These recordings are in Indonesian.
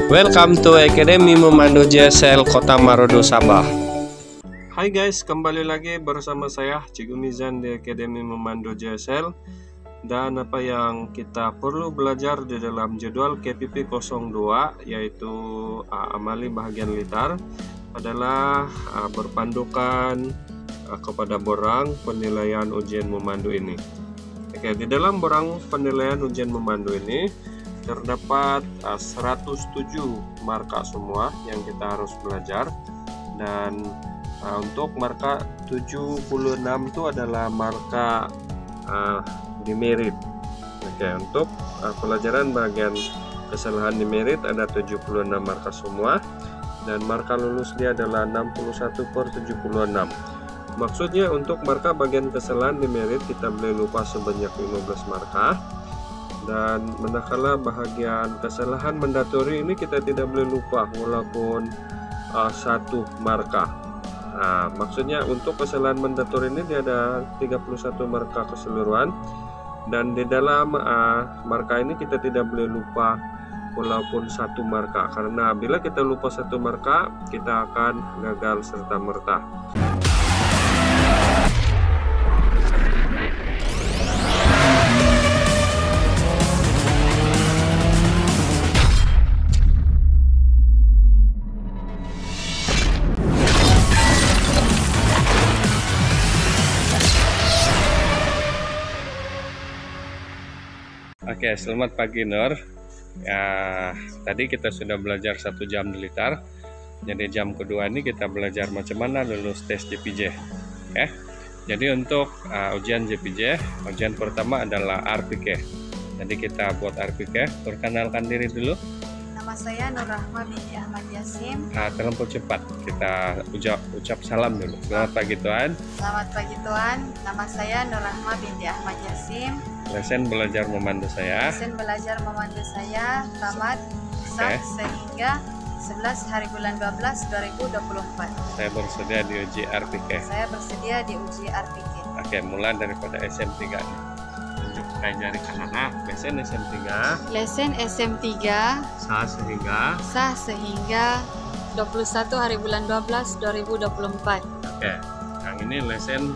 Welcome to Akademi Memandu JSL Kota Marodo, Sabah. Hai guys, kembali lagi bersama saya Cikgu Mizan di Akademi Memandu JSL. Dan apa yang kita perlu belajar di dalam jadwal KPP 02 yaitu amali bahagian litar adalah berpandukan kepada borang penilaian ujian memandu ini. Oke, di dalam borang penilaian ujian memandu ini terdapat 107 marka semua yang kita harus belajar, dan untuk marka 76 itu adalah marka demerit. Oke, untuk pelajaran bagian kesalahan demerit ada 76 marka semua, dan marka lulus dia adalah 61/76. Maksudnya untuk marka bagian kesalahan demerit kita boleh lupa sebanyak 15 marka, dan manakala bahagian kesalahan mandatori ini kita tidak boleh lupa walaupun 1 marka. Maksudnya untuk kesalahan mandatori ini dia ada 31 marka keseluruhan, dan di dalam marka ini kita tidak boleh lupa walaupun 1 marka, karena bila kita lupa 1 marka kita akan gagal serta merta. Oke, selamat pagi Nur. Tadi kita sudah belajar 1 jam di litar. Jadi jam kedua ini kita belajar macam mana lulus tes JPJ. Jadi untuk ujian JPJ, ujian pertama adalah RPK. Jadi kita buat RPK. Perkenalkan diri dulu. Nama saya Nur Rahma binti Ahmad Yasim. Terlampau cepat, kita ucap salam dulu. Selamat pagi Tuan. Selamat pagi Tuan. Nama saya Nur Rahma binti Ahmad Yasim. Lesen belajar memandu saya. Lesen belajar memandu saya tamat sehingga 11 hari bulan 12 2024. Saya bersedia diuji RPK. Saya bersedia diuji RPK. Oke, mulai daripada SM3 nih. Tunjuk kayak jari kanan. Lesen SM3. Lesen SM3 sah sehingga 21 hari bulan 12 2024. Oke. Yang ini lesen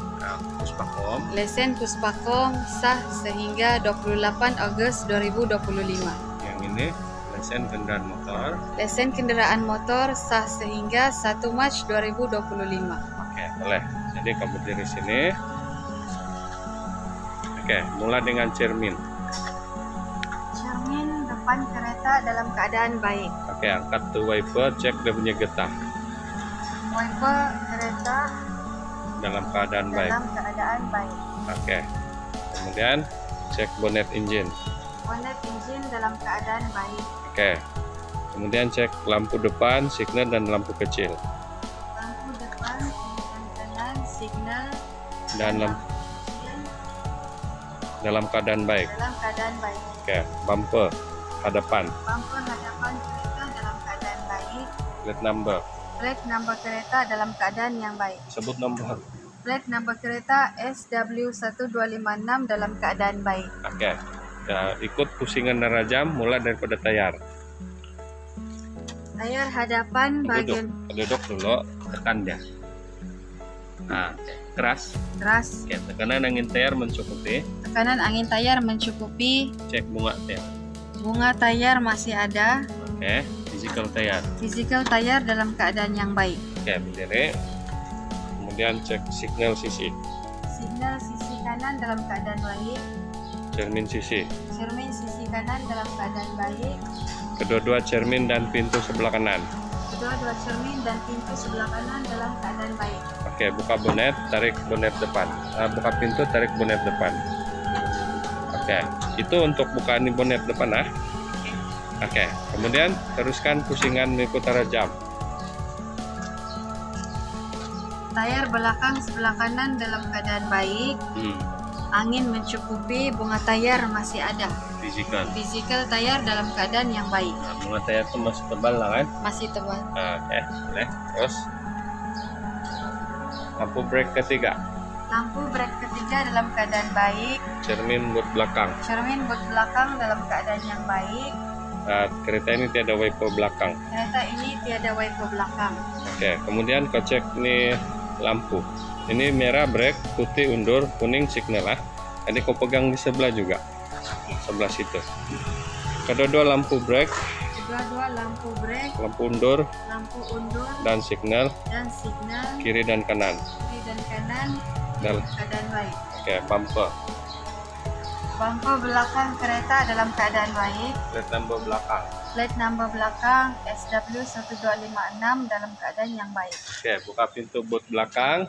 Puspakom. Lesen Puspakom sah sehingga 28 Agustus 2025. Yang ini lesen kendaraan motor. Lesen kendaraan motor sah sehingga 1 Maret 2025. Oke, boleh. Jadi kamu berdiri sini. Oke, mulai dengan cermin. Cermin depan kereta dalam keadaan baik. Oke, angkat tuh wiper, cek dia punya getah. Wiper kereta dalam keadaan baik. Oke. Kemudian cek bonet engine. Bonet engine dalam keadaan baik. Oke. Kemudian cek lampu depan, signal dan lampu kecil. Lampu depan, kanan, signal dan lampu dalam keadaan baik. Dalam keadaan baik. Oke. Bumper hadapan. Bumper hadapan kereta dalam keadaan baik. Plate number. Plate number kereta dalam keadaan yang baik. Sebut nomor. Plate number kereta SW1256 dalam keadaan baik. Oke. Ikut pusingan nerajam mulai daripada tayar. Tayar hadapan bagian. Duduk dulu, tekan dia. Keras. Oke, tekanan angin tayar mencukupi. Tekanan angin tayar mencukupi. Cek bunga tayar. Bunga tayar masih ada. Oke. Physical tayar. Physical tayar dalam keadaan yang baik. Oke, berdiri. Kemudian cek signal sisi. Signal sisi kanan dalam keadaan baik. Cermin sisi. Cermin sisi kanan dalam keadaan baik. Kedua-dua cermin dan pintu sebelah kanan. Kedua-dua cermin dan pintu sebelah kanan dalam keadaan baik. Oke, buka bonet, tarik bonet depan. Buka pintu, tarik bonet depan. Oke, itu untuk bukaan bonet depan Oke, kemudian teruskan pusingan mengikuti arah jam. Tayar belakang sebelah kanan dalam keadaan baik. Angin mencukupi, bunga tayar masih ada. Physical tayar dalam keadaan yang baik. Bunga tayar itu masih tebal lah kan? Masih tebal. Oke, boleh. Terus lampu brake ketiga. Lampu brake ketiga dalam keadaan baik. Cermin buat belakang. Cermin buat belakang dalam keadaan yang baik. Nah, kereta ini tiada wiper belakang. Kereta ini tiada wiper belakang. Oke, kemudian kau cek nih lampu. Ini merah brake, putih undur, kuning signal lah. Jadi kau pegang di sebelah juga, sebelah situ. Kedua-dua lampu brake. Kedua-dua lampu brake. Lampu undur. Lampu undur. Dan signal. Dan signal. Kiri dan kanan. Kiri dan kanan. Dalam keadaan baik. Oke, bumper. Bumper belakang kereta dalam keadaan baik. Plate number belakang. Plate number belakang SW1256 dalam keadaan yang baik. Oke, buka pintu boot belakang.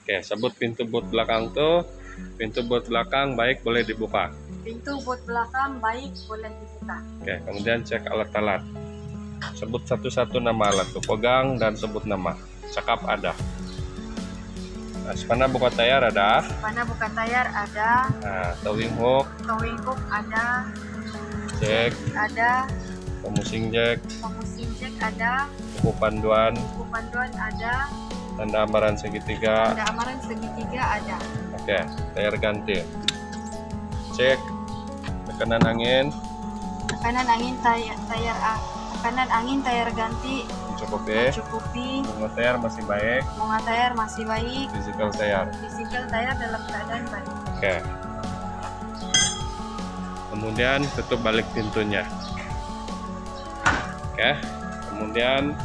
Oke, sebut pintu boot belakang tuh. Pintu boot belakang baik, boleh dibuka. Pintu boot belakang baik, boleh dibuka. Oke, kemudian cek alat-alat. Sebut satu-satu nama alat tuh. Pegang dan sebut nama. Cakap ada. Nah, spana buka tayar ada. Spana buka tayar ada. Nah, towing hook. Towing hook ada. Jack. Ada. Pemusing jack. Pemusing jack ada. Buku panduan. Buku panduan ada. Tanda amaran segitiga. Tanda amaran segitiga ada. Oke, tayar ganti. Cek tekanan angin. Tekanan angin tekanan angin tayar ganti. Mencukupi. Bunga tayar masih baik. Bunga tayar masih baik. Physical tayar. Physical tayar dalam keadaan baik. Oke. Kemudian tutup balik pintunya. Oke. Kemudian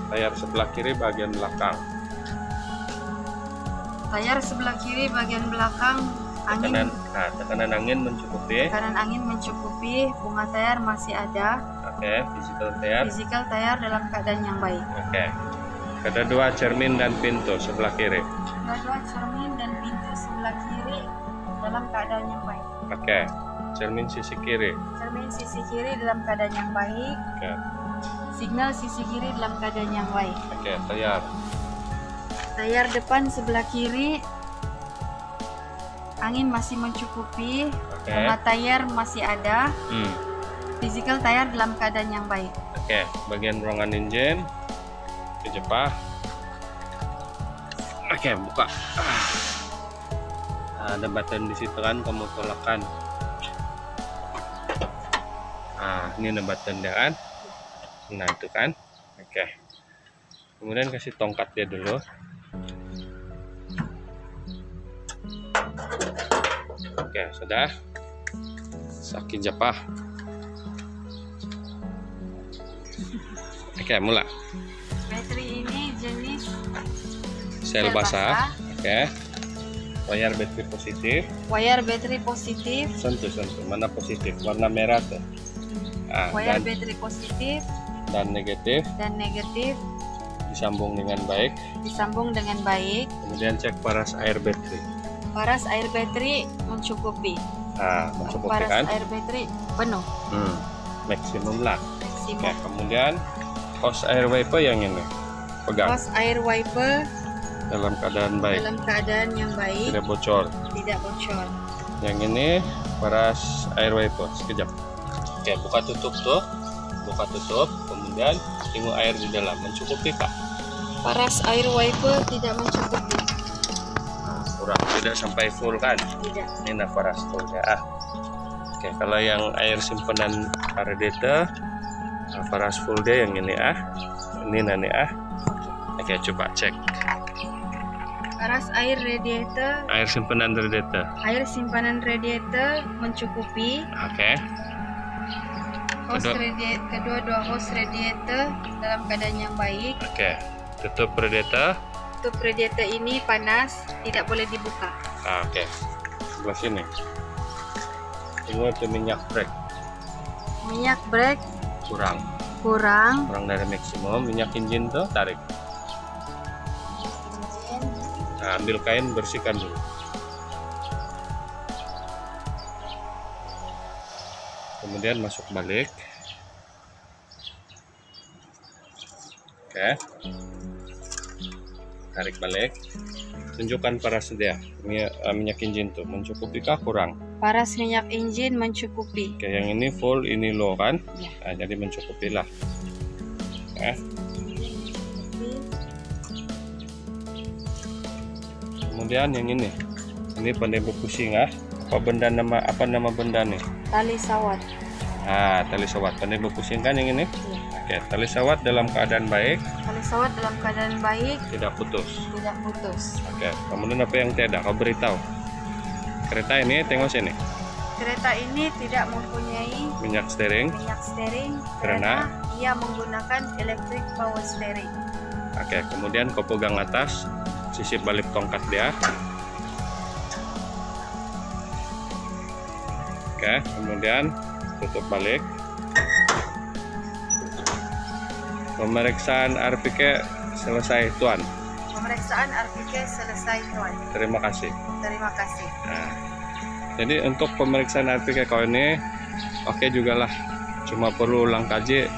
tayar sebelah kiri bagian belakang. Tayar sebelah kiri bagian belakang. Tekanan angin mencukupi. Tekanan angin mencukupi. Bunga tayar masih ada. Oke, physical tayar. Physical tayar dalam keadaan yang baik. Oke. Kedua cermin dan pintu sebelah kiri. Kedua cermin dan pintu sebelah kiri dalam keadaan yang baik. Oke. Cermin sisi kiri. Cermin sisi kiri dalam keadaan yang baik. Oke. Signal sisi kiri dalam keadaan yang baik. Oke, tayar. Tayar depan sebelah kiri. Angin masih mencukupi. Bunga tayar masih ada. Physical tayar dalam keadaan yang baik. Oke, bagian ruangan engine kejepah. Oke, buka. Ada button di situ kan, kamu tolakkan. Ini ada button dia kan. Nah, itu kan. Oke. Kemudian kasih tongkat dia dulu. Oke, sudah. Saki jepah. Oke, mulai. Baterai ini jenis sel basah. Oke. Wire baterai positif. Wire baterai positif. Sentuh. Mana positif? Warna merah tuh. Wire baterai positif dan negatif. Disambung dengan baik. Kemudian cek paras air baterai. Paras air baterai mencukupi. Mencukupi paras kan? Air baterai penuh. Maksimum lah. Maksimum. Oke, kemudian hose air wiper yang ini. Pegang. Hose air wiper dalam keadaan baik. Dalam keadaan yang baik. Tidak bocor. Yang ini paras air wiper. Sekejap. Oke, buka tutup tuh. Kemudian tengok air di dalam. Mencukupi kah? Paras air wiper tidak mencukupi. Kurang, tidak sampai full kan? Tidak. Ini paras full ya. Oke, kalau yang air simpanan radiator, paras full dia yang ini Ini nani Oke, coba cek. Paras air radiator. Air simpanan radiator. Air simpanan radiator mencukupi. Oke. Kedua-dua hose radiator dalam keadaan yang baik. Oke. Tutup radiator. Tutup radiator ini panas, tidak boleh dibuka. Oke. Sebelah sini. Ini itu minyak brake. Minyak brake kurang dari maksimum. Minyak engine tuh tarik. Ambil kain, bersihkan dulu. Kemudian masuk balik. Oke. Tarik balik. Tunjukkan paras dia. Minyak engine tuh mencukupi kah kurang? Paras minyak engine mencukupi. Oke, yang ini full, ini low kan? Ya. Jadi mencukupi lah. Kemudian yang ini pandai berpusing Apa nama benda nih? Tali sawat. Tali sawat. Pandai berpusingkan yang ini. Oke, tali sawat dalam keadaan baik. Tali sawat dalam keadaan baik. Tidak putus. Tidak putus. Oke, kemudian apa yang tidak? Kau beritahu. Kereta ini tengok sini. Kereta ini tidak mempunyai minyak steering. Karena ia menggunakan electric power steering. Oke, kemudian kau pegang atas, sisi balik tongkat dia. Oke, kemudian tutup balik. Pemeriksaan RPK selesai, Tuan. Pemeriksaan RPK selesai, Tuan. Terima kasih. Terima kasih. Nah, jadi untuk pemeriksaan RPK kau ini oke juga lah. Cuma perlu ulang kaji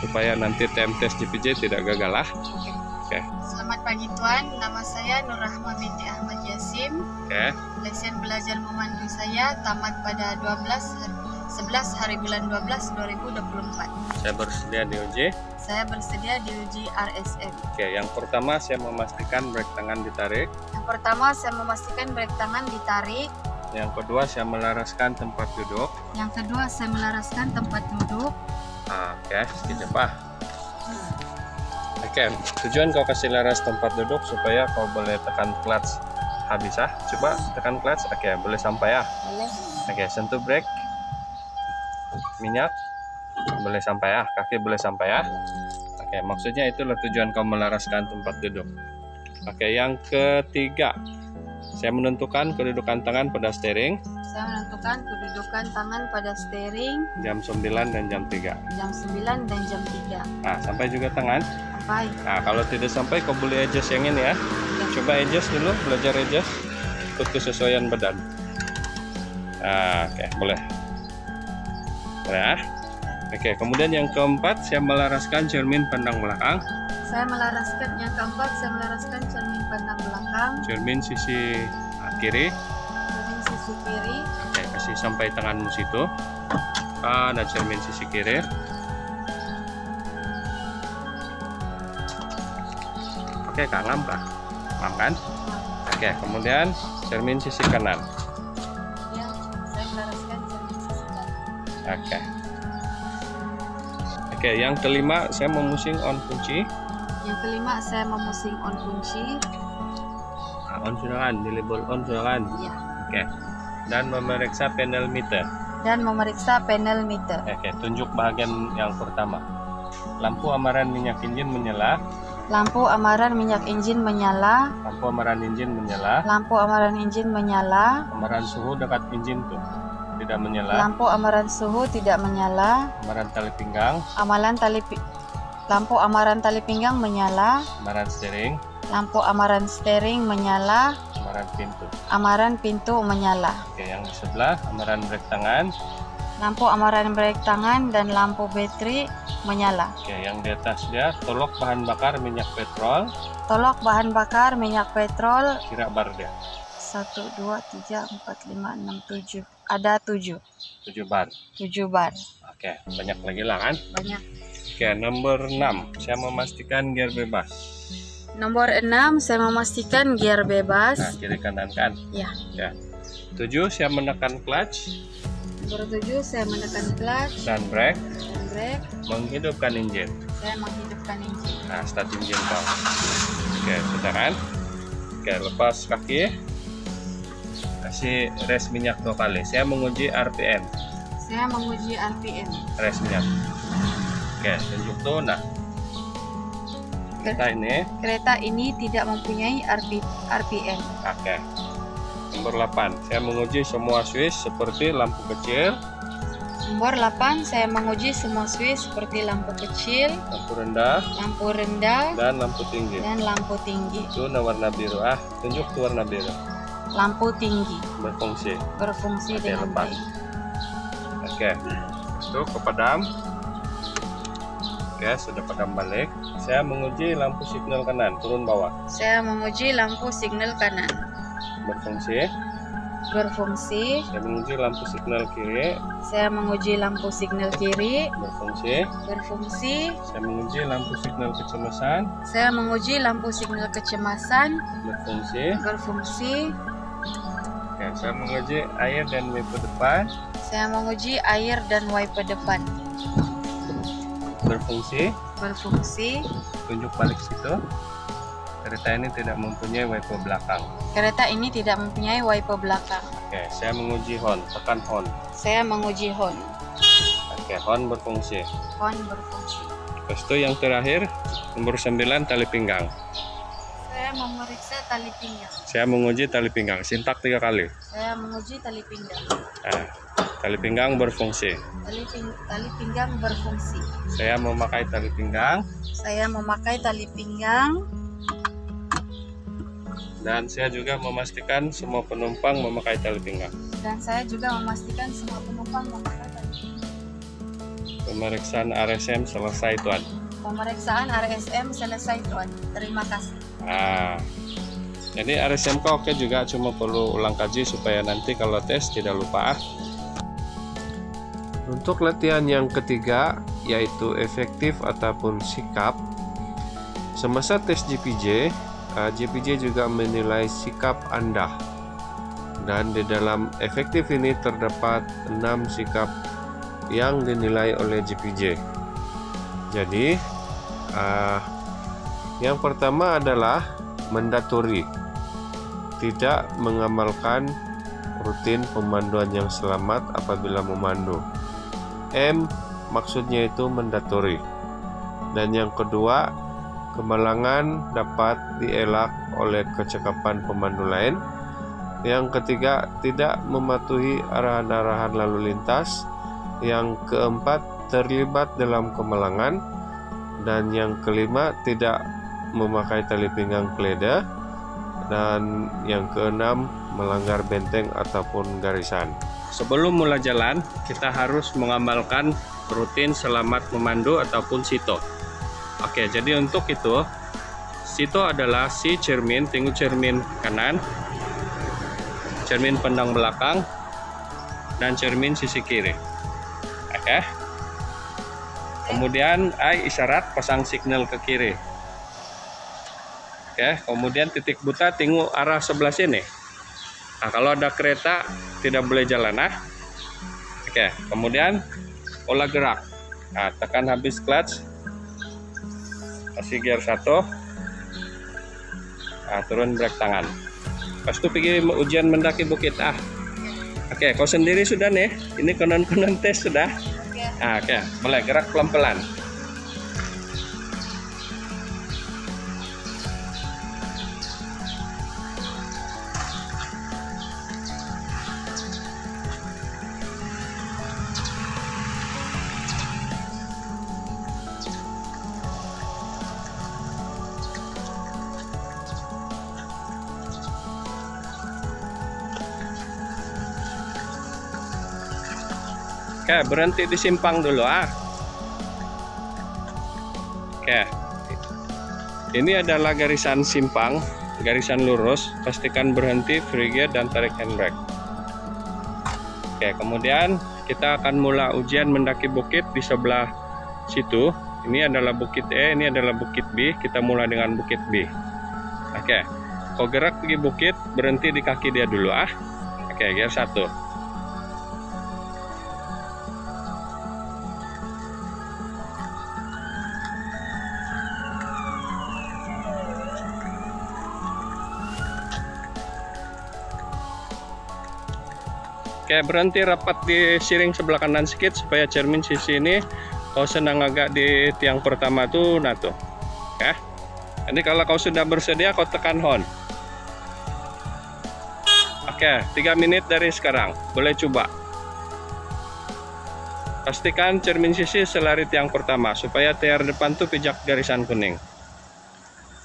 supaya nanti TMTS JPJ tidak gagal lah. Oke. Selamat pagi, Tuan. Nama saya Nur Rahma binti Ahmad Yasim. Oke. Lesen belajar memandu saya tamat pada 11 hari bulan 12 2024. Saya bersedia diuji. Saya bersedia diuji RSM. Oke, yang pertama saya memastikan brake tangan ditarik. Yang pertama saya memastikan brake tangan ditarik. Yang kedua saya melaraskan tempat duduk. Yang kedua saya melaraskan tempat duduk. Oke, sedikit cepat. Oke, tujuan kau kasih laras tempat duduk supaya kau boleh tekan clutch habis ah. Coba tekan clutch. Oke, boleh sampai ya. Boleh. Oke, sentuh brake. Minyak boleh sampai ya, kaki boleh sampai ya. Oke, maksudnya itulah tujuan kau melaraskan tempat duduk. Oke, yang ketiga saya menentukan kedudukan tangan pada steering. Saya menentukan kedudukan tangan pada steering Jam 9 dan jam 3. jam 9 dan jam 3. Nah, sampai juga tangan. Sampai. Nah, kalau tidak sampai kau boleh adjust yang ini ya. Coba adjust dulu, belajar adjust ikut kesesuaian badan. Nah, oke, boleh. Boleh ya. Oke, kemudian yang keempat saya melaraskan cermin pandang belakang. Yang keempat saya melaraskan cermin pandang belakang. Cermin sisi kiri. Cermin sisi kiri. Oke, kasih sampai tanganmu situ. Ada cermin sisi kiri. Oke, Kak, ngam kah? Ngam kan? Oke, kemudian cermin sisi kanan. Ya, saya melaraskan cermin sisi kanan. Oke. Oke, yang kelima saya memusing on kunci. Yang kelima saya memusing on kunci. Nah, on sudah kan, di label on sudah kan. Ya. Oke. Dan memeriksa panel meter. Oke, tunjuk bagian yang pertama. Lampu amaran minyak injin menyala. Lampu amaran minyak injin menyala. Lampu amaran injin menyala. Lampu amaran injin menyala. Amaran suhu dekat injin tuh tidak menyala. Lampu amaran suhu tidak menyala. Amaran tali pinggang. Lampu amaran tali pinggang menyala. Amaran steering. Lampu amaran steering menyala. Amaran pintu. Amaran pintu menyala. Oke, yang di sebelah amaran brake tangan. Lampu amaran brake tangan dan lampu bateri menyala. Oke, yang di atas dia tolok bahan bakar minyak petrol. Tolok bahan bakar minyak petrol. Kira bar dia. 1, 2, 3, 4, 5, 6, 7. Ada 7. 7 bar. 7 bar. Oke, banyak lagi lah kan? Banyak. Oke, nomor 6. Saya memastikan gear bebas. Nomor 6, saya memastikan gear bebas. Nah, kiri kanan kan? Ya. Ya. 7, saya menekan clutch. Nomor 7, saya menekan clutch Dan brake. dan brake. Menghidupkan engine. Saya menghidupkan engine. Nah, start engine kau. Oke, sudah kan? Oke, lepas kaki. Kasih res minyak 2 kali. Saya menguji RPM. Saya menguji RPM. Res minyak. Oke, tunjuk tuh. Nah, Kereta ini tidak mempunyai RPM. Oke. Nomor 8, saya menguji semua switch seperti lampu kecil. Nomor 8, saya menguji semua switch seperti lampu kecil, lampu rendah, dan lampu tinggi. Itu warna biru. Tunjuk tuh warna biru. Lampu tinggi. Berfungsi dengan lepas. baik. Oke. Itu kepadam. Oke, sudah padam balik. Saya menguji lampu signal kanan, turun bawah. Saya menguji lampu signal kanan. Berfungsi. Saya menguji lampu signal kiri. Saya menguji lampu signal kiri. Berfungsi. Saya menguji lampu signal kecemasan. Saya menguji lampu signal kecemasan. Berfungsi. Berfungsi. Oke, saya menguji air dan wiper depan. Saya menguji air dan wiper depan. Berfungsi. Tunjuk balik situ. Kereta ini tidak mempunyai wiper belakang. Kereta ini tidak mempunyai wiper belakang. Oke, saya menguji horn. Tekan horn. Saya menguji horn. Oke, horn berfungsi. Horn berfungsi. Terus itu yang terakhir, nomor 9, tali pinggang. Saya memeriksa tali pinggang. Saya menguji tali pinggang. Sintak 3 kali. Saya menguji tali pinggang. Nah, tali pinggang berfungsi. Tali pinggang berfungsi. Saya memakai tali pinggang. Saya memakai tali pinggang. Dan saya juga memastikan semua penumpang memakai tali pinggang. Dan saya juga memastikan semua penumpang memakai tali pinggang. Pemeriksaan RSM selesai, Tuan. Pemeriksaan RSM selesai, Tuan. Terima kasih. Nah, jadi RSM kok oke juga, cuma perlu ulang kaji supaya nanti kalau tes tidak lupa. Untuk latihan yang ketiga, yaitu efektif ataupun sikap. Semasa tes JPJ, JPJ juga menilai sikap Anda. Dan di dalam efektif ini terdapat 6 sikap yang dinilai oleh JPJ. Jadi, yang pertama adalah mendatori, tidak mengamalkan rutin pemanduan yang selamat apabila memandu. M maksudnya itu mendatori. Dan yang kedua, kemalangan dapat dielak oleh kecakapan pemandu lain. Yang ketiga, tidak mematuhi arahan-arahan lalu lintas. Yang keempat, terlibat dalam kemalangan. Dan yang kelima, tidak memakai tali pinggang kleda. Dan yang keenam, melanggar benteng ataupun garisan. Sebelum mulai jalan, kita harus mengamalkan rutin selamat memandu ataupun SITO. Oke, jadi untuk itu, SITO adalah si cermin, tengok cermin kanan, cermin pandang belakang, dan cermin sisi kiri. Oke. Kemudian I isyarat pasang signal ke kiri. Oke, kemudian titik buta tengok arah sebelah sini. Nah, kalau ada kereta tidak boleh jalan. Oke, kemudian pola gerak. Nah, tekan habis clutch. Kasih gear 1. Nah, turun brake tangan. Pas itu pergi ujian mendaki bukit. Oke, kau sendiri sudah nih. Ini konon-konon tes sudah. Oke, boleh gerak pelan-pelan. Oke, berhenti di simpang dulu. Oke, ini adalah garisan simpang, garisan lurus. Pastikan berhenti, free gear, dan tarik handbrake. Oke, kemudian kita akan mulai ujian mendaki bukit di sebelah situ. Ini adalah bukit E, ini adalah bukit B. Kita mulai dengan bukit B. Oke, kau gerak pergi bukit, berhenti di kaki dia dulu. Oke, gear 1. Oke, berhenti rapat di siring sebelah kanan sedikit supaya cermin sisi ini kau senang agak di tiang pertama tuh, nah tuh. Oke. Jadi kalau kau sudah bersedia, kau tekan horn. Oke, 3 menit dari sekarang. Boleh coba. Pastikan cermin sisi selari tiang pertama supaya tiar depan tuh pijak garisan kuning.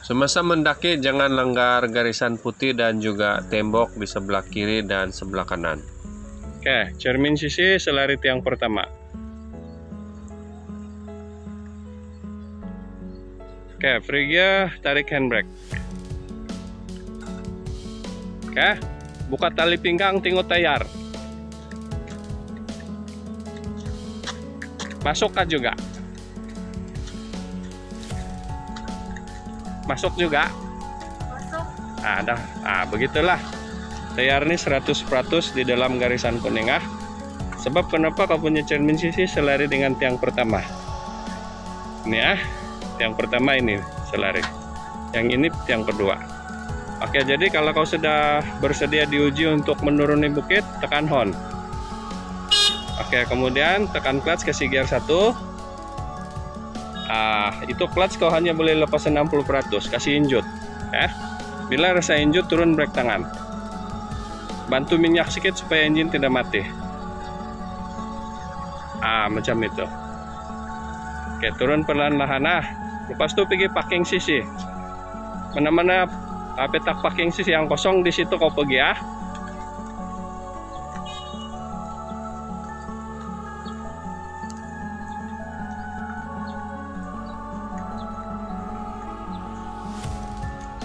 Semasa mendaki jangan langgar garisan putih dan juga tembok di sebelah kiri dan sebelah kanan. Oke, cermin sisi selari tiang pertama. Oke, free gear, tarik handbrake. Oke, buka tali pinggang, tengok tayar. Masukkan juga. Masuk juga. Masuk. Begitulah. tayar ini 100% di dalam garisan kuning ah. Sebab kenapa kau punya cermin sisi selari dengan tiang pertama? Ini ah, tiang pertama ini selari. Yang ini tiang kedua. Oke, jadi kalau kau sudah bersedia diuji untuk menuruni bukit, tekan horn. Oke, kemudian tekan clutch, kasih gear 1. Itu clutch kau hanya boleh lepas 60%, kasih injut. Bila rasa injut, turun brake tangan. Bantu minyak sedikit supaya engine tidak mati. Macam itu. Oke, turun perlahan-lahan. Lepas itu pergi parking sisi. Mana-mana petak parking sisi yang kosong, di situ kau pergi ya.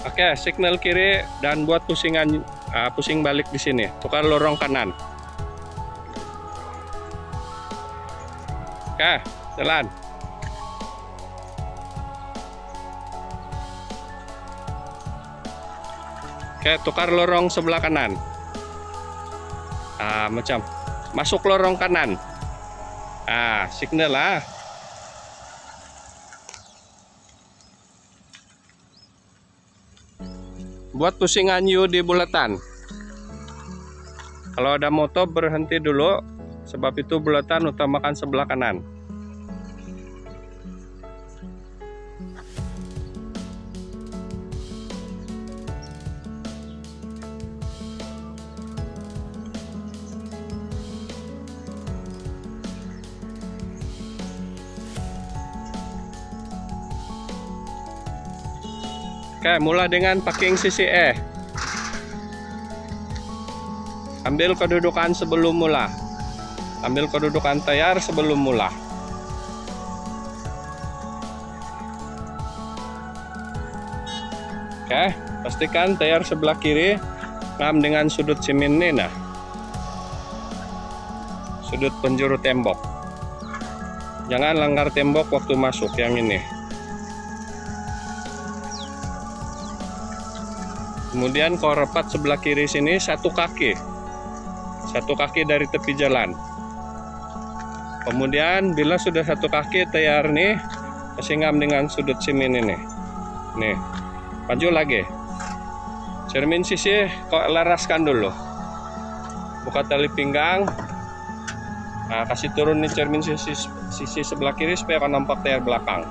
Oke, signal kiri dan buat pusingan pusing balik di sini. Tukar lorong kanan. Oke, jalan. Oke, tukar lorong sebelah kanan. Macam masuk lorong kanan. Signal lah. Buat pusingan U di bulatan. Kalau ada motor berhenti dulu, sebab itu bulatan utamakan sebelah kanan. Oke, mulai dengan parking sisi E. Ambil kedudukan sebelum mula. Ambil kedudukan tayar sebelum mula. Oke, pastikan tayar sebelah kiri ngam dengan sudut semen ini, nah. Sudut penjuru tembok. Jangan langgar tembok waktu masuk yang ini. Kemudian kau repat sebelah kiri sini satu kaki dari tepi jalan. Kemudian bila sudah satu kaki tayar nih kasih ngam dengan sudut semen ini. Nih, maju lagi. Cermin sisi kau laraskan dulu. Buka tali pinggang. Kasih turun nih cermin sisi sebelah kiri supaya kau nampak tayar belakang.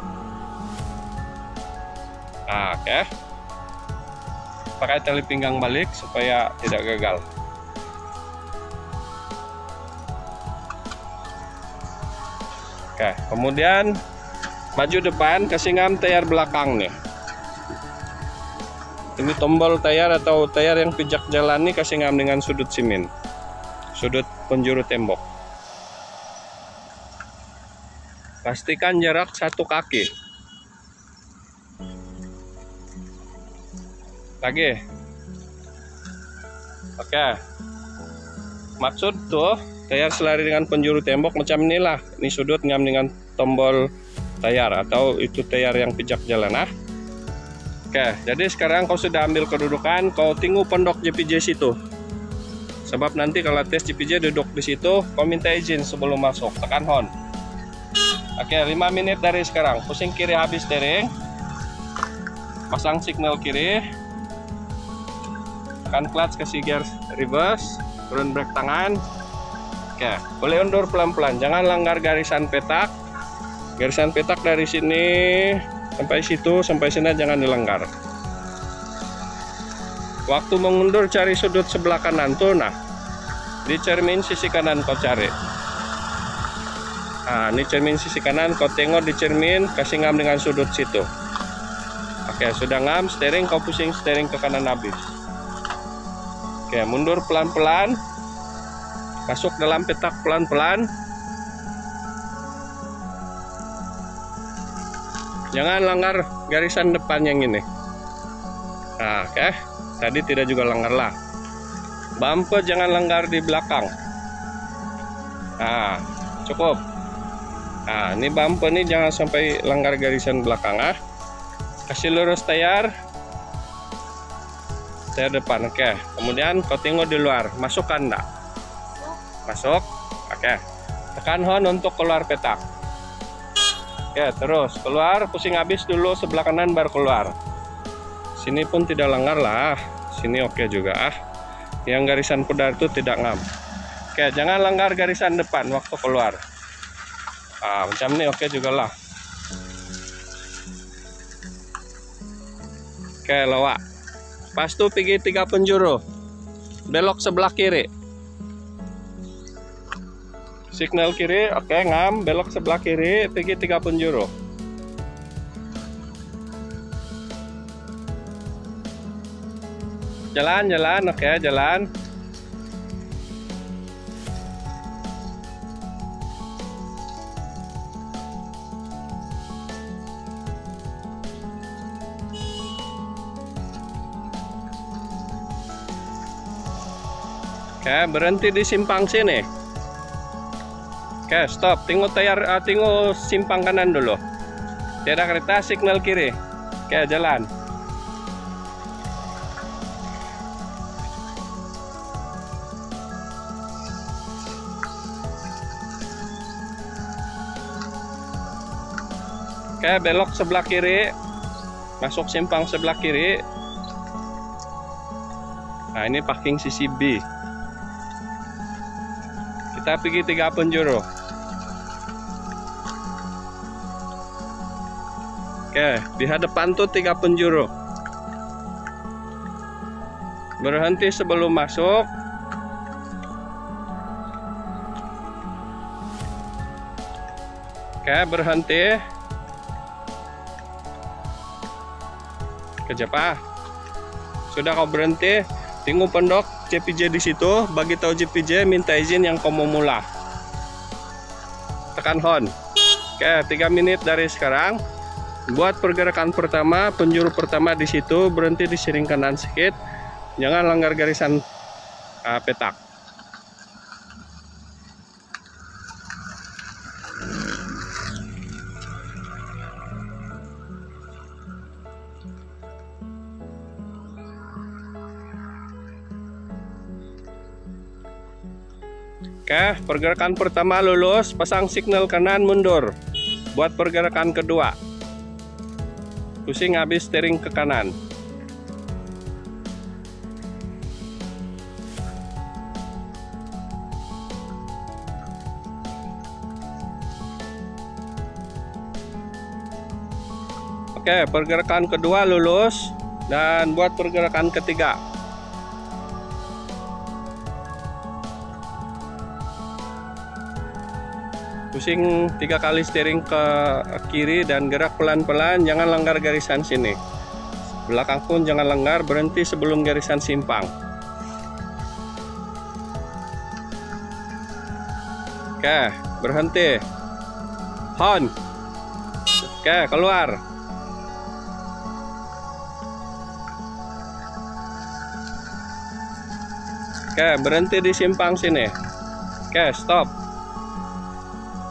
Oke. Pakai tali pinggang balik supaya tidak gagal. Oke, kemudian maju depan, kasih ngam tayar belakang nih. Ini tombol tayar atau tayar yang pijak jalan nih kasih ngam dengan sudut semen, sudut penjuru tembok. Pastikan jarak satu kaki. Lagi. Oke. Maksud tuh tayar selari dengan penjuru tembok macam inilah. Ini sudut ngam dengan tombol tayar atau itu tayar yang pijak jalan. Oke, jadi sekarang kau sudah ambil kedudukan, kau tunggu pondok JPJ situ. Sebab nanti kalau tes JPJ duduk di situ, kau minta izin sebelum masuk, tekan horn. Oke, 5 menit dari sekarang. Pusing kiri habis steering. Pasang signal kiri. Tekan clutch, kasih gear reverse, turun brake tangan. Oke, boleh undur pelan-pelan, jangan langgar garisan petak. Garisan petak dari sini sampai situ, sampai sini jangan dilanggar. Waktu mengundur cari sudut sebelah kanan tuh, nah di cermin sisi kanan kau cari. Ini cermin sisi kanan, kau tengok di cermin, kasih ngam dengan sudut situ. Oke, sudah ngam, steering kau pusing steering ke kanan habis. Oke, mundur pelan-pelan. Masuk dalam petak pelan-pelan. Jangan langgar garisan depan yang ini. Oke. Tadi tidak juga langgar lah. Bumper jangan langgar di belakang. Cukup. Ini bumper nih jangan sampai langgar garisan belakang. Kasih lurus tayar. Tayar depan, oke. Kemudian kau tengok di luar, masukkan enggak? Masuk, oke. Tekan horn untuk keluar petak. Oke, terus keluar, pusing habis dulu sebelah kanan baru keluar. Sini pun tidak langgar lah, sini oke juga Yang garisan pedar itu tidak ngam. Oke, jangan langgar garisan depan waktu keluar. Macam ini oke juga lah. Oke, lawak. Pas tuh pergi 3 penjuru. Belok sebelah kiri. Signal kiri, oke, ngam. Belok sebelah kiri, pergi 3 penjuru. Jalan, oke, jalan. Oke, berhenti di simpang sini. Oke, stop. Tengok tengok simpang kanan dulu. Tiada kereta, signal kiri. Oke, jalan. Oke, belok sebelah kiri. Masuk simpang sebelah kiri. Nah, ini parking sisi B. Kita pergi 3 penjuru. Oke, di hadapan tuh 3 penjuru. Berhenti sebelum masuk. Oke, berhenti. Kejap Sudah kau berhenti, tunggu pendok JPJ di situ, bagi tahu JPJ minta izin yang kau mau mulai. Tekan horn. Oke, 3 menit dari sekarang. Buat pergerakan pertama, penjuru pertama di situ, berhenti di siring kanan sedikit. Jangan langgar garisan petak. Oke, pergerakan pertama lulus, pasang signal kanan mundur. Buat pergerakan kedua, pusing habis steering ke kanan. Oke, pergerakan kedua lulus, dan buat pergerakan ketiga. Pusing 3 kali steering ke kiri dan gerak pelan-pelan, jangan langgar garisan sini. Belakang pun jangan langgar, berhenti sebelum garisan simpang. Oke, berhenti. Horn. Oke, keluar. Oke, berhenti di simpang sini. Oke, stop.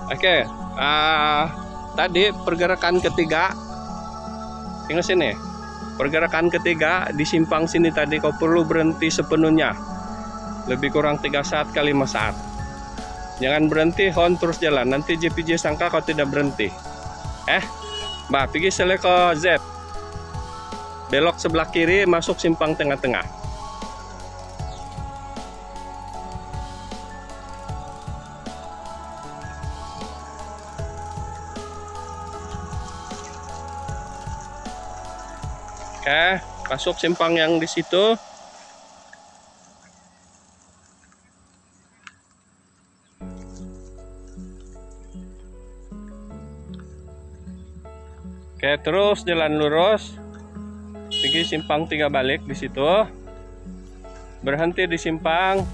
Oke, tadi pergerakan ketiga, tinggal sini. Pergerakan ketiga di simpang sini tadi kau perlu berhenti sepenuhnya, lebih kurang 3 saat kali 5 saat. Jangan berhenti, horn terus jalan. Nanti JPJ sangka kau tidak berhenti. Mbak, pergi selek ke Z. Belok sebelah kiri, masuk simpang tengah-tengah. Oke, masuk simpang yang di situ. Oke, terus jalan lurus. Pergi simpang 3 balik di situ. Berhenti di simpang.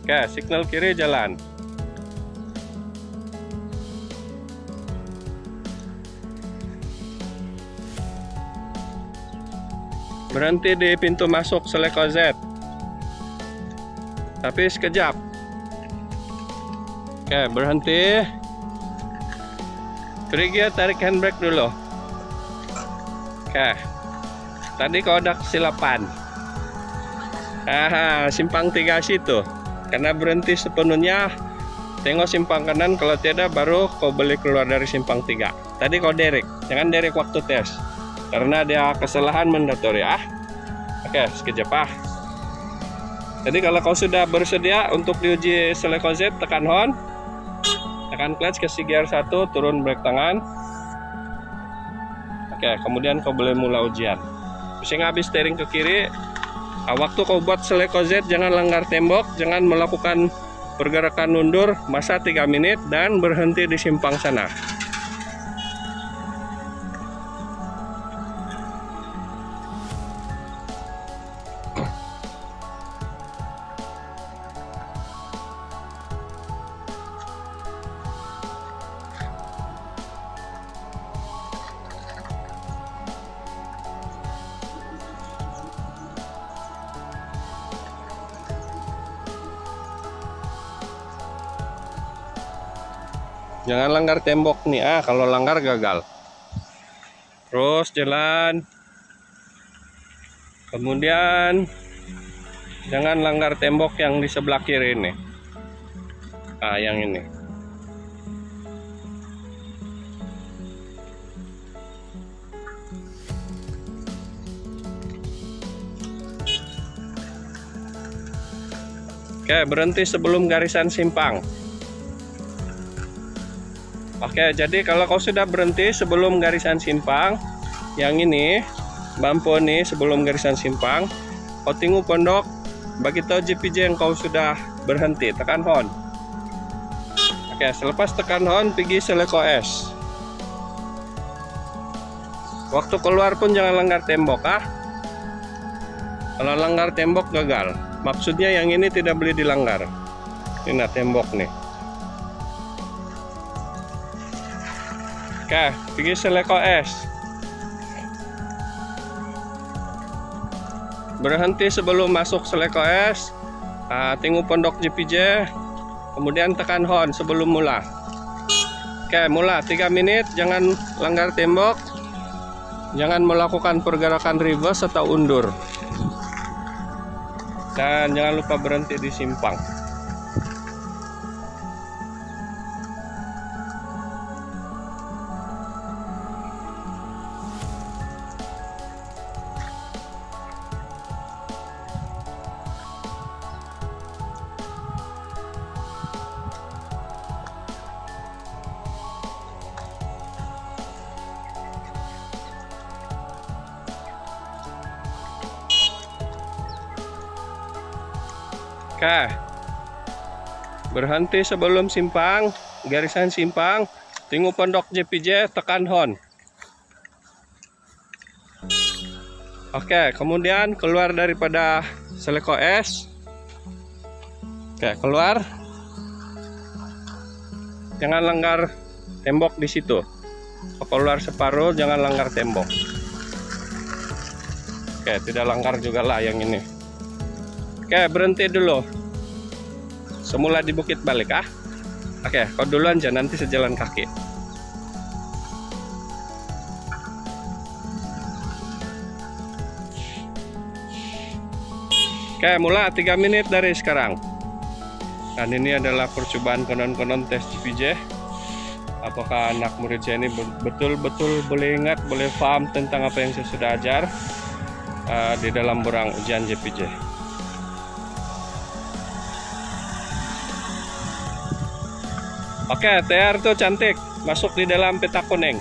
Oke, signal kiri jalan. Berhenti di pintu masuk Seleko Z. Tapi sekejap. Oke, berhenti. Pergi tarik handbrake dulu. Oke. Tadi kau udah kesilapan. Simpang 3 situ. Karena berhenti sepenuhnya, tengok simpang kanan, kalau tidak baru kau boleh keluar dari simpang 3. Tadi kau derek, jangan derek waktu tes. Karena dia kesalahan mandatori ya. Oke, sekejap ah. Jadi kalau kau sudah bersedia untuk diuji Celeco Z, tekan horn, tekan clutch, kasih gear 1, turun brake tangan. Oke, kemudian kau boleh mulai ujian. Pusing habis steering ke kiri. Waktu kau buat Celeco Z, jangan langgar tembok, jangan melakukan pergerakan mundur, masa 3 menit dan berhenti di simpang sana. Jangan langgar tembok nih, kalau langgar gagal. Terus jalan. Kemudian jangan langgar tembok yang di sebelah kiri ini. Yang ini. Oke, berhenti sebelum garisan simpang. Oke, jadi kalau kau sudah berhenti sebelum garisan simpang, yang ini, bampu nih sebelum garisan simpang, kau tunggu pondok, bagi tahu JPJ yang kau sudah berhenti, tekan horn. Oke, selepas tekan horn, pergi Celeco S. Waktu keluar pun jangan langgar tembok, Kalau langgar tembok gagal. Maksudnya yang ini tidak boleh dilanggar. Ini tembok nih. Oke, pergi Celeco S. Berhenti sebelum masuk Celeco S. Tunggu pondok JPJ. Kemudian tekan horn sebelum mula. Oke, mula 3 menit. Jangan langgar tembok. Jangan melakukan pergerakan reverse atau undur. Dan jangan lupa berhenti di simpang. Oke, berhenti sebelum simpang, garisan simpang, tunggu pondok JPJ, tekan horn. Oke, kemudian keluar daripada Celeco S. Oke, keluar. Jangan langgar tembok di situ. Keluar separuh, jangan langgar tembok. Oke, tidak langgar juga lah yang ini. Oke, berhenti dulu. Semula di bukit balik Oke, kau duluan aja, nanti sejalan kaki. Oke, mula 3 menit dari sekarang. Dan ini adalah percobaan konon-konon tes JPJ. Apakah anak murid saya ini betul-betul boleh ingat, boleh paham tentang apa yang saya sudah ajar di dalam borang ujian JPJ. Oke, TR tuh cantik, masuk di dalam peta kuning.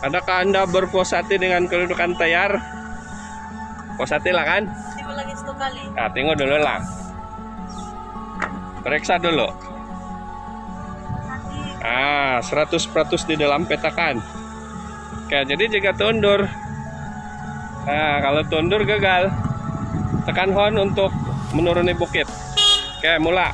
Adakah Anda berpuas hati dengan kedudukan TR? Puas hati lah kan? Tengok lagi 1 kali. Tengok dulu lah. Periksa dulu. 100% di dalam peta kan. Oke, jadi jika tundur. Kalau tundur gagal, tekan horn untuk menuruni bukit. Oke, mula.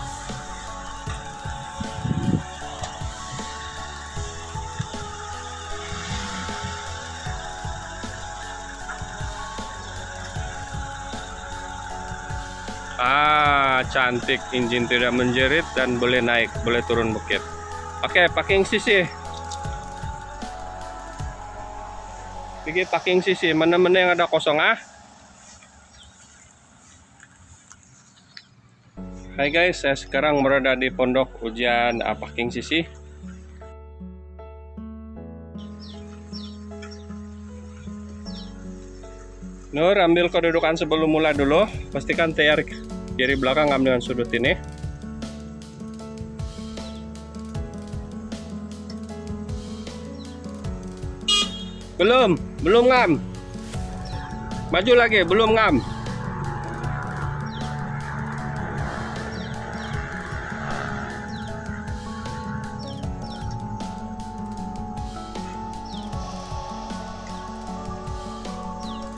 cantik, engine tidak menjerit, dan boleh naik, boleh turun bukit. Oke, parking sisi. Pergi parking sisi, mana-mana yang ada kosong ah. Hai guys, saya sekarang berada di pondok ujian parking sisi. Nur, ambil kedudukan sebelum mulai dulu. Pastikan tayar kiri belakang ambil sudut ini. Belum ngam. Maju lagi, belum ngam.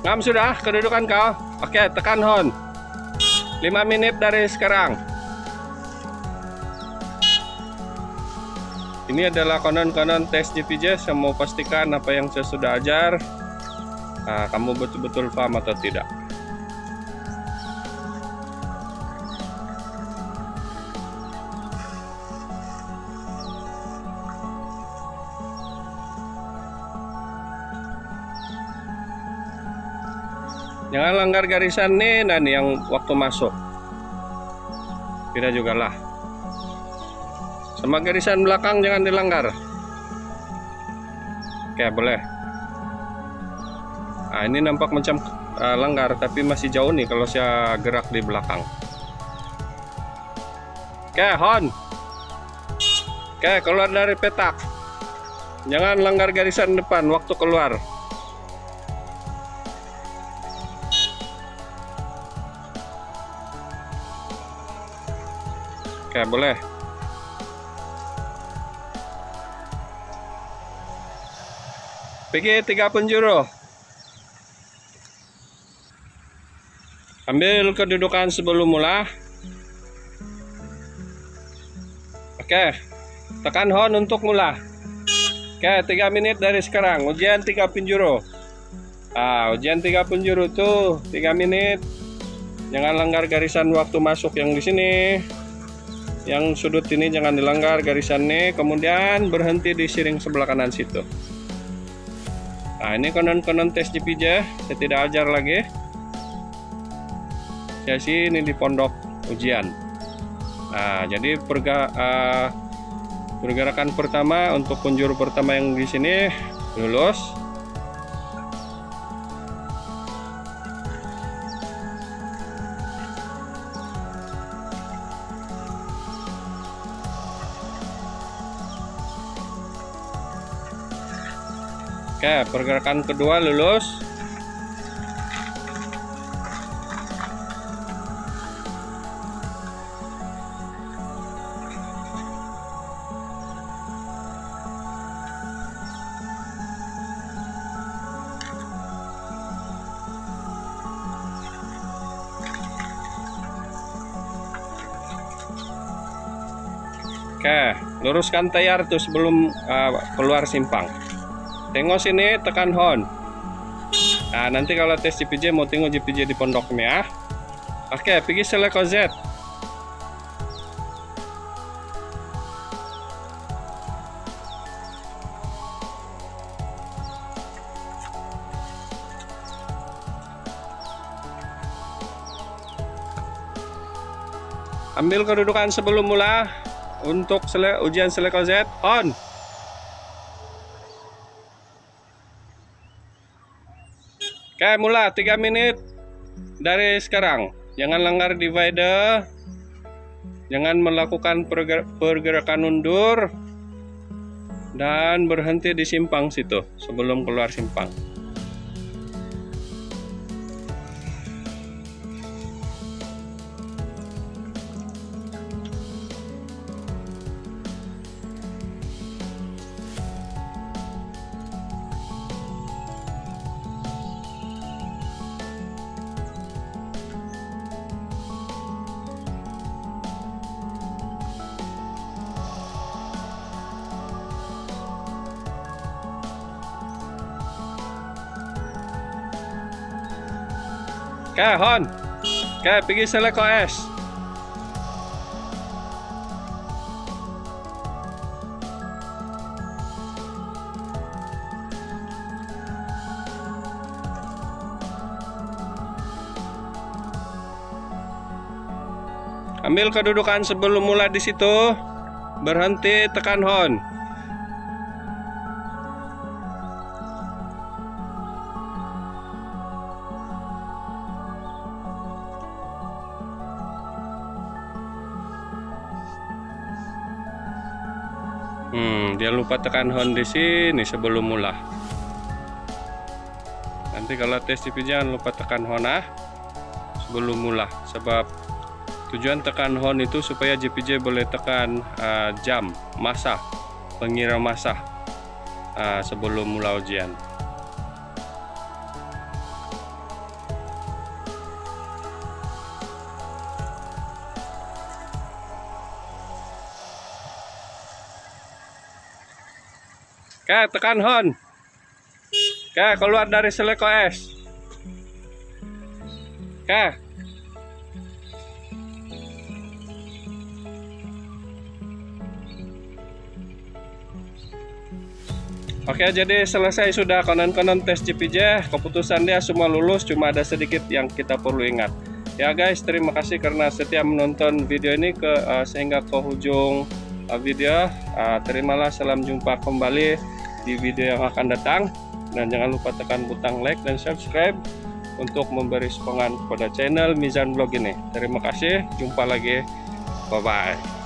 Ngam sudah kedudukan kau. Oke, tekan hon. 5 menit dari sekarang. Ini adalah konon-konon tes GPJ. Saya mau pastikan apa yang saya sudah ajar, kamu betul-betul paham atau tidak. Jangan langgar garisan nih dan yang waktu masuk. Tidak juga lah. Sama garisan belakang jangan dilanggar. Oke, boleh. Nah, ini nampak macam langgar, tapi masih jauh nih kalau saya gerak di belakang. Oke, hon. Oke, keluar dari petak. Jangan langgar garisan depan waktu keluar. Oke, boleh. Pergi 3 penjuru. Ambil kedudukan sebelum mula. Oke, tekan hon untuk mula. Oke, 3 menit dari sekarang. Ujian 3 penjuru. Ujian 3 penjuru tuh 3 menit. Jangan langgar garisan waktu masuk yang di sini. Yang sudut ini jangan dilanggar garisannya. Kemudian berhenti di siring sebelah kanan situ. Nah, ini konon-konon tes GPJ. Saya tidak ajar lagi. Saya sih ini di pondok ujian. Nah, jadi pergerakan pertama untuk penjuru pertama yang di sini lulus. Oke, pergerakan kedua lulus. Oke, luruskan tayar tuh sebelum keluar simpang. Tengok sini, tekan hon. Nah, nanti kalau tes GPJ mau tengok GPJ di pondok ini ya. Oke, pergi select Z. Ambil kedudukan sebelum mula untuk ujian select Z on. Oke, mula 3 menit dari sekarang. Jangan langgar divider. Jangan melakukan pergerakan mundur. Dan berhenti di simpang situ sebelum keluar simpang. Oke, hon. Oke, pergi select OS. Ambil kedudukan sebelum mulai di situ. Berhenti, tekan hon. Dia lupa tekan hon di sini sebelum mulai. Nanti kalau tes CP jangan lupa tekan hon sebelum mulai. Sebab tujuan tekan hon itu supaya JPJ boleh tekan jam, masa, pengira masa sebelum mulai ujian. Oke, tekan hon. Oke, keluar dari seleko es. Oke. Oke, jadi selesai sudah konon-konon tes JPJ. Keputusan dia semua lulus, cuma ada sedikit yang kita perlu ingat. Ya guys, terima kasih karena setia menonton video ini sehingga ke ujung video. Terimalah, salam jumpa kembali di video yang akan datang, dan jangan lupa tekan butang like dan subscribe untuk memberi semangat pada channel Mizan Vlog ini. Terima kasih, jumpa lagi, bye bye.